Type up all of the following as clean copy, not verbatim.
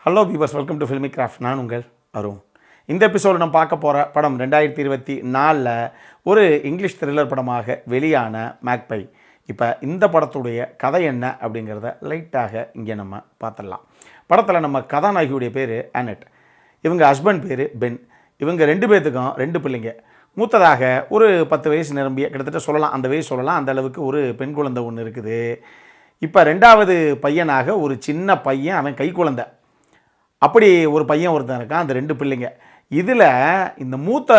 Hello பீபர்ஸ், welcome to filmi craft. நான் உங்கள் அருண். இந்த எபிசோடு நம்ம பார்க்க போகிற படம் 2024 ஒரு இங்கிலீஷ் த்ரில்லர் படமாக வெளியான மேக்பை. இப்போ இந்த படத்துடைய கதை என்ன அப்படிங்கிறத லைட்டாக இங்கே நம்ம பார்த்துடலாம். படத்தில் நம்ம கதாநாயகியுடைய பேர் ஆனட், இவங்க ஹஸ்பண்ட் பேர் பென். இவங்க 2 பேர்த்துக்கும் 2 பிள்ளைங்க. மூத்ததாக ஒரு 10 வயசு நிரம்பிய, கிட்டத்தட்ட சொல்லலாம் அந்த வயசு சொல்லலாம், அந்த அளவுக்கு ஒரு பெண் குழந்தை ஒன்று இருக்குது. இப்போ 2வது பையனாக ஒரு சின்ன பையன், அவன் கை குழந்தை. அப்படி ஒரு பையன் ஒருத்தன் இருக்கான், அந்த 2 பிள்ளைங்க. இதில் இந்த மூத்த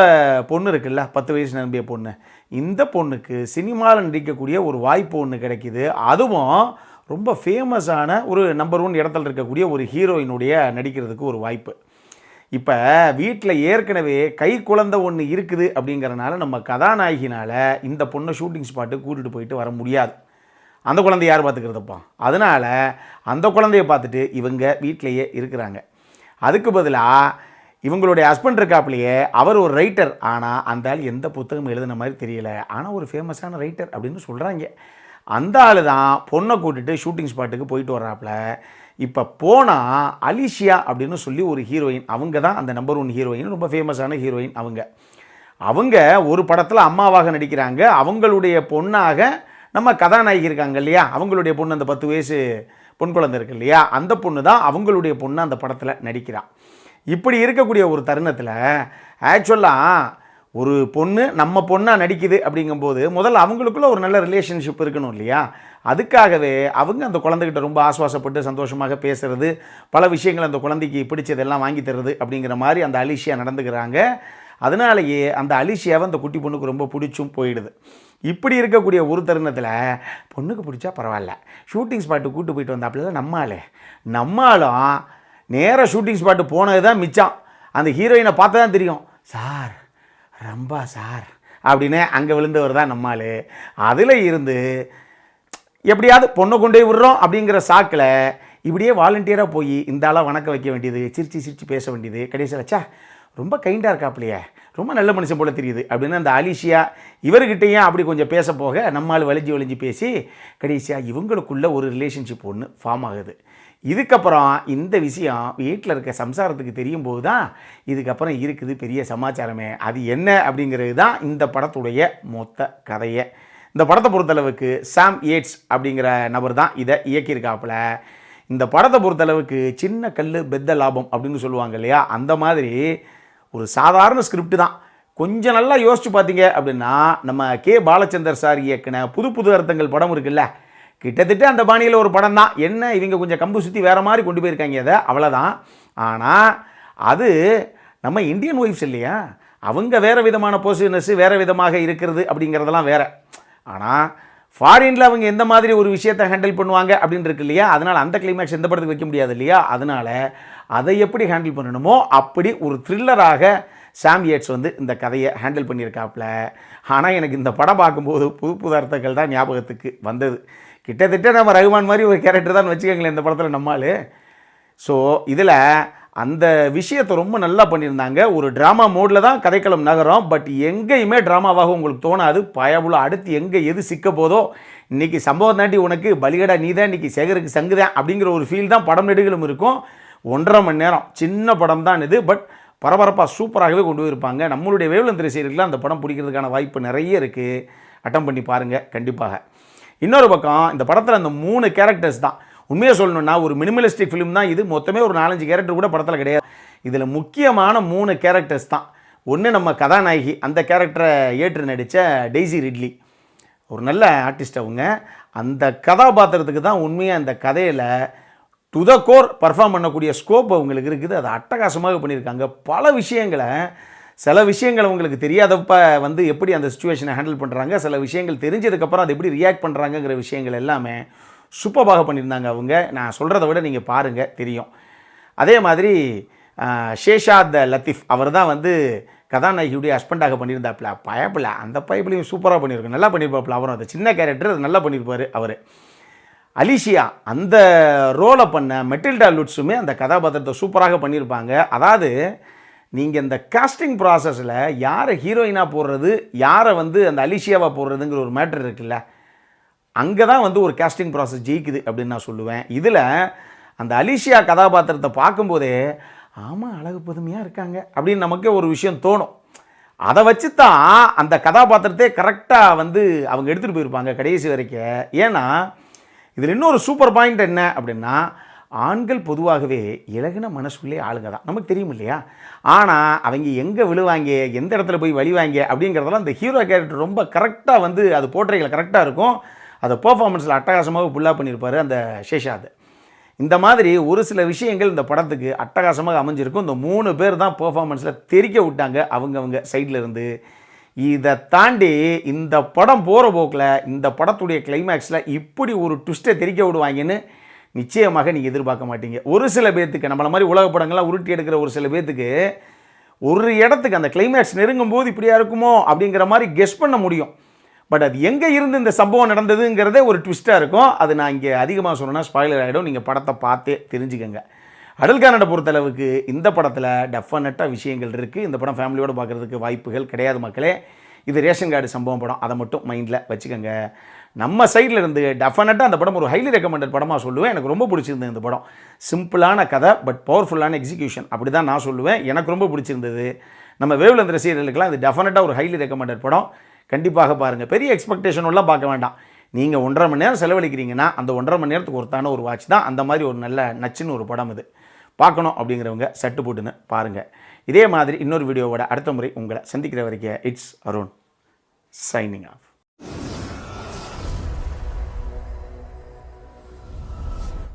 பொண்ணு இருக்குல்ல, 10 வயசு நிரம்பிய பொண்ணு, இந்த பொண்ணுக்கு சினிமாவில் நடிக்கக்கூடிய ஒரு வாய்ப்பு ஒன்று கிடைக்கிது. அதுவும் ரொம்ப ஃபேமஸான ஒரு நம்பர் 1 இடத்துல இருக்கக்கூடிய ஒரு ஹீரோயினுடைய நடிக்கிறதுக்கு ஒரு வாய்ப்பு. இப்போ வீட்டில் ஏற்கனவே கை குழந்தை ஒன்று இருக்குது அப்படிங்கிறனால நம்ம கதாநாயகினால் இந்த பொண்ணை ஷூட்டிங் ஸ்பாட்டுக்கு கூட்டிகிட்டு போயிட்டு வர முடியாது. அந்த குழந்தைய யார் பார்த்துக்கிறதுப்பா? அதனால் அந்த குழந்தைய பார்த்துட்டு இவங்க வீட்டிலையே இருக்கிறாங்க. அதுக்கு பதிலாக இவங்களுடைய ஹஸ்பண்ட் இருக்காப்புலையே, அவர் ஒரு ரைட்டர். ஆனால் அந்த ஆள் எந்த புத்தகம் எழுதின மாதிரி தெரியல, ஆனால் ஒரு ஃபேமஸான ரைட்டர் அப்படின்னு சொல்கிறாங்க. அந்த ஆள் தான் பொண்ணை கூட்டிகிட்டு ஷூட்டிங் ஸ்பாட்டுக்கு போயிட்டு வர்றாப்புல. இப்போ போனால் அலிஷியா அப்படின்னு சொல்லி ஒரு ஹீரோயின், அவங்க தான் அந்த நம்பர் 1 ஹீரோயின், ரொம்ப ஃபேமஸான ஹீரோயின். அவங்க ஒரு படத்தில் அம்மாவாக நடிக்கிறாங்க. அவங்களுடைய பொண்ணாக நம்ம கதாநாயகி இருக்காங்க இல்லையா, அவங்களுடைய பொண்ணு, அந்த 10 வயசு பொன் குழந்தை இருக்கு இல்லையா, அந்த பொண்ணு தான் அவங்களுடைய பொண்ணு அந்த படத்தில் நடிக்கிறான். இப்படி இருக்கக்கூடிய ஒரு தருணத்தில் ஆக்சுவலாக ஒரு பொண்ணு நம்ம பொண்ணாக நடிக்குது அப்படிங்கும்போது முதல்ல அவங்களுக்குள்ள ஒரு நல்ல ரிலேஷன்ஷிப் இருக்கணும் இல்லையா. அதுக்காகவே அவங்க அந்த குழந்தைகிட்ட ரொம்ப ஆஸ்வாசப்பட்டு சந்தோஷமாக பேசுகிறது, பல விஷயங்கள் அந்த குழந்தைக்கு பிடிச்சதெல்லாம் வாங்கி தருது அப்படிங்கிற மாதிரி அந்த அலிஷியா நடந்துக்கிறாங்க. அதனாலேயே அந்த அலிஷியாவை அந்த குட்டி பொண்ணுக்கு ரொம்ப பிடிச்சும் போயிடுது. இப்படி இருக்கக்கூடிய ஒரு தருணத்தில் பொண்ணுக்கு பிடிச்சா பரவாயில்ல, ஷூட்டிங் ஸ்பாட்டு கூப்பிட்டு போயிட்டு வந்தாப்புல நம்மளும் நேராக ஷூட்டிங் ஸ்பாட்டு போனது தான் மிச்சம். அந்த ஹீரோயினை பார்த்தா தான் தெரியும், சார் ரம்பா சார் அப்படின்னு அங்கே விழுந்தவர் தான் நம்மால். அதில் இருந்து எப்படியாவது பொண்ணை கொண்டு போய் விடுறோம் அப்படிங்கிற சாக்கில் இப்படியே வாலண்டியராக போய் இந்த ஆளாக வணக்க வைக்க வேண்டியது, சிரித்து பேச வேண்டியது. கடைசியில் வச்சா ரொம்ப கைண்டாக இருக்காப்லையே, ரொம்ப நல்ல மனுஷன் போல தெரியுது அப்படின்னு அந்த அலிஷியா இவர்கிட்டையும் அப்படி கொஞ்சம் பேச போக நம்மால் வலிஞ்சு பேசி கடைசியாக இவங்களுக்குள்ள ஒரு ரிலேஷன்ஷிப் ஒன்று ஃபார்ம் ஆகுது. இதுக்கப்புறம் இந்த விஷயம் வீட்டில் இருக்க சம்சாரத்துக்கு தெரியும் போது தான் இதுக்கப்புறம் இருக்குது பெரிய சமாச்சாரமே. அது என்ன அப்படிங்கிறது தான் இந்த படத்துடைய மொத்த கதையை. இந்த படத்தை பொறுத்தளவுக்கு சாம் ஏட்ஸ் அப்படிங்கிற நபர் தான் இதை இயக்கியிருக்காப்புல. இந்த படத்தை பொறுத்தளவுக்கு சின்ன கல் பெத்த லாபம் அப்படின்னு சொல்லுவாங்க இல்லையா, அந்த மாதிரி ஒரு சாதாரண ஸ்கிரிப்ட் தான். கொஞ்சம் நல்லா யோசிச்சு பார்த்தீங்க அப்படின்னா நம்ம கே பாலச்சந்தர் சார் இயக்கின புது அர்த்தங்கள் படம் இருக்குல்ல, கிட்டத்தட்ட அந்த பாணியில் ஒரு படம் தான். என்ன இவங்க கொஞ்சம் கம்பு சுற்றி வேறு மாதிரி கொண்டு போயிருக்காங்க அதை, அவ்வளோதான். ஆனால் அது நம்ம இந்தியன் ஒய்ஃப்ஸ் இல்லையா, அவங்க வேறு விதமான பொசிஷனஸ் வேறு விதமாக இருக்கிறது அப்படிங்கிறதெல்லாம் வேறு. ஆனால் ஃபாரினில் அவங்க எந்த மாதிரி ஒரு விஷயத்தை ஹேண்டில் பண்ணுவாங்க அப்படின்னு இருக்கு இல்லையா, அதனால் அந்த கிளைமேக்ஸ் எந்த படத்துக்கு வைக்க முடியாது இல்லையா. அதனால் அதை எப்படி ஹேண்டில் பண்ணணுமோ அப்படி ஒரு த்ரில்லராக சாம் ஏட்ஸ் இந்த கதையை ஹேண்டில் பண்ணியிருக்காப்புல. ஆனால் எனக்கு இந்த படம் பார்க்கும்போது புது அர்த்தங்கள் தான் ஞாபகத்துக்கு வந்தது. கிட்டத்தட்ட நம்ம ரகுமான் மாதிரி ஒரு கேரக்டர் தான் வச்சுக்கோங்களேன் இந்த படத்தில் நம்மால். ஸோ இதில் அந்த விஷயத்தை ரொம்ப நல்லா பண்ணியிருந்தாங்க. ஒரு ட்ராமா மோடில் தான் கதைக்களம் நகரம், பட் எங்கேயுமே ட்ராமாவாக உங்களுக்கு தோணாது. பயபுல அடுத்து எங்கே எது சிக்க போதோ, இன்றைக்கி சம்பவம் தாண்டி உனக்கு பலிகடா நீ தான், இன்றைக்கி சேகருக்கு சங்குதான் அப்படிங்கிற ஒரு ஃபீல் தான் படம் நெடுகளும் இருக்கும். 1.5 மணி நேரம் சின்ன படம் தான் இது, பட் பரபரப்பாக சூப்பராகவே கொண்டு போயிருப்பாங்க. நம்மளுடைய வேவ்லென்த் ரசிகர்களுக்கு அந்த படம் பிடிக்கிறதுக்கான வாய்ப்பு நிறைய இருக்குது. அட்டம் பண்ணி பாருங்கள் கண்டிப்பாக. இன்னொரு பக்கம் இந்த படத்தில் அந்த 3 கேரக்டர்ஸ் தான் உண்மையாக சொல்லணுன்னா ஒரு மினிமலிஸ்டிக் ஃபிலிம் தான் இது. மொத்தமே ஒரு 4-5 கேரக்டர் கூட படத்தில் கிடையாது. இதில் முக்கியமான 3 கேரக்டர்ஸ் தான். ஒன்று நம்ம கதாநாயகி, அந்த கேரக்டரை ஏற்று நடித்த டெய்ஸி ரிட்லி, ஒரு நல்ல ஆர்டிஸ்ட். அவங்க அந்த கதாபாத்திரத்துக்கு தான் உண்மையாக அந்த கதையில் டு த கோர் பர்ஃபார்ம் பண்ணக்கூடிய ஸ்கோப் அவங்களுக்கு இருக்குது. அதை அட்டகாசமாக பண்ணியிருக்காங்க. பல விஷயங்களை, சில விஷயங்கள் அவங்களுக்கு தெரியாதப்ப எப்படி அந்த சுச்சுவேஷனை ஹேண்டில் பண்ணுறாங்க, சில விஷயங்கள் தெரிஞ்சதுக்கப்புறம் அதை எப்படி ரியாக்ட் பண்ணுறாங்கங்கிற விஷயங்கள் எல்லாமே சூப்பராக பண்ணியிருந்தாங்க அவங்க. நான் சொல்கிறத விட நீங்கள் பாருங்கள் தெரியும். அதே மாதிரி ஷேஷாத் லத்தீஃப், அவர் தான் கதாநாயகியுடைய ஹஸ்பண்டாக பண்ணியிருந்தாப்புல. பயப்பில்ல அந்த பைப்பிலையும் சூப்பராக பண்ணியிருக்கோம், நல்லா பண்ணியிருப்பாப்புல. அவரும் அந்த சின்ன கேரக்டர் அது நல்லா பண்ணியிருப்பார் அவர். அலிஷியா அந்த ரோலை பண்ண மெட்டில்டா லுட்ஸுமே அந்த கதாபாத்திரத்தை சூப்பராக பண்ணியிருப்பாங்க. அதாவது நீங்கள் இந்த காஸ்டிங் ப்ராசஸில் யாரை ஹீரோயினாக போடுறது, யாரை அந்த அலிஷியாவாக போடுறதுங்கிற ஒரு மேட்டர் இருக்குல்ல, அங்கே தான் ஒரு காஸ்டிங் ப்ராசஸ் ஜெயிக்குது அப்படின்னு நான் சொல்லுவேன். இதில் அந்த அலிஷியா கதாபாத்திரத்தை பார்க்கும்போதே ஆமாம் அழகு புதுமையாக இருக்காங்க அப்படின்னு நமக்கே ஒரு விஷயம் தோணும். அதை வச்சு தான் அந்த கதாபாத்திரத்தை கரெக்டாக வந்து அவங்க எடுத்துகிட்டு போயிருப்பாங்க கடைசி வரைக்கும். ஏன்னா இதில் இன்னொரு சூப்பர் பாயிண்ட் என்ன அப்படின்னா, ஆண்கள் பொதுவாகவே இலகுன மனசுக்குள்ளே ஆளுங்க தான், நமக்கு தெரியும் இல்லையா? ஆனால் அவங்க எங்கே விழுவாங்க, எந்த இடத்துல போய் வழிவாங்க அப்படிங்கிறதெல்லாம் இந்த ஹீரோ கேரக்டர் ரொம்ப கரெக்டாக வந்து அது போர்ட்ரேயில் கரெக்டாக இருக்கும். அதை பெர்ஃபார்மன்ஸில் அட்டகாசமாக புல்லாக பண்ணியிருப்பார் அந்த சேஷாத். இந்த மாதிரி ஒரு சில விஷயங்கள் இந்த படத்துக்கு அட்டகாசமாக அமைஞ்சிருக்கும். இந்த 3 பேர் தான் பெர்ஃபார்மன்ஸில் தெறிக்க விட்டாங்க அவங்க சைடில் இருந்து. இதை தாண்டி இந்த படம் போகிற போக்கில் இந்த படத்துடைய கிளைமேக்ஸில் இப்படி ஒரு ட்விஸ்ட்டை தெறிக்க விடுவாங்கன்னு நிச்சயமாக நீங்கள் எதிர்பார்க்க மாட்டீங்க. ஒரு சில பேர்த்துக்கு நம்மள மாதிரி உலக படங்கள்லாம் உருட்டி எடுக்கிற ஒரு சில பேர்த்துக்கு ஒரு இடத்துக்கு அந்த கிளைமேக்ஸ் நெருங்கும் போது இப்படியா இருக்குமோ அப்படிங்கிற மாதிரி கெஸ் பண்ண முடியும். பட் அது எங்கே இருந்து இந்த சம்பவம் நடந்ததுங்கிறதே ஒரு ட்விஸ்ட்டாக இருக்கும். அது நான் இங்கே அதிகமாக சொன்னேன்னா ஸ்பாயிலர் ஆகிடும். நீங்கள் படத்தை பார்த்தே தெரிஞ்சுக்கங்க. அடல் கன்னட பொறுத்தளவுக்கு இந்த படத்தில் டெஃபினட்டாக விஷயங்கள் இருக்குது. இந்த படம் ஃபேமிலியோடு பார்க்குறதுக்கு வாய்ப்புகள் கிடையாது மக்களே. இது ரேஷன் கார்டு சம்பவம் படம், அதை மட்டும் மைண்டில் வச்சுக்கோங்க. நம்ம சைடில் இருந்து டெஃபினட்டாக அந்த படம் ஒரு ஹைலி ரெக்கமெண்டட் படமாக சொல்லுவேன். எனக்கு ரொம்ப பிடிச்சிருந்தது இந்த படம். சிம்பிளான கதை பட் பவர்ஃபுல்லான எக்ஸிக்யூஷன், அப்படி தான் நான் சொல்லுவேன். எனக்கு ரொம்ப பிடிச்சிருந்தது. நம்ம வேவ்லெந்த் ரசிகர்களுக்கெல்லாம் இது டெஃபினட்டாக ஒரு ஹைலி ரெக்கமெண்டட் படம். கண்டிப்பாக பாருங்கள். பெரிய எக்ஸ்பெக்டேஷனெல்லாம் பார்க்க வேண்டாம். நீங்கள் 1.5 மணி நேரம் செலவழிக்கிறீங்கன்னா அந்த 1.5 மணி நேரத்துக்கு ஒருத்தான ஒரு வாட்ச் தான். அந்த மாதிரி ஒரு நல்ல நச்சுன்னு ஒரு படம் இது. பார்க்கணும் அப்படிங்கிறவங்க சட்டு போட்டுன்னு பாருங்கள். இதே மாதிரி இன்னொரு வீடியோவோட அடுத்த முறை உங்களை சந்திக்கிற வரைக்கும் இட்ஸ் அருண் சைனிங் ஆஃப்.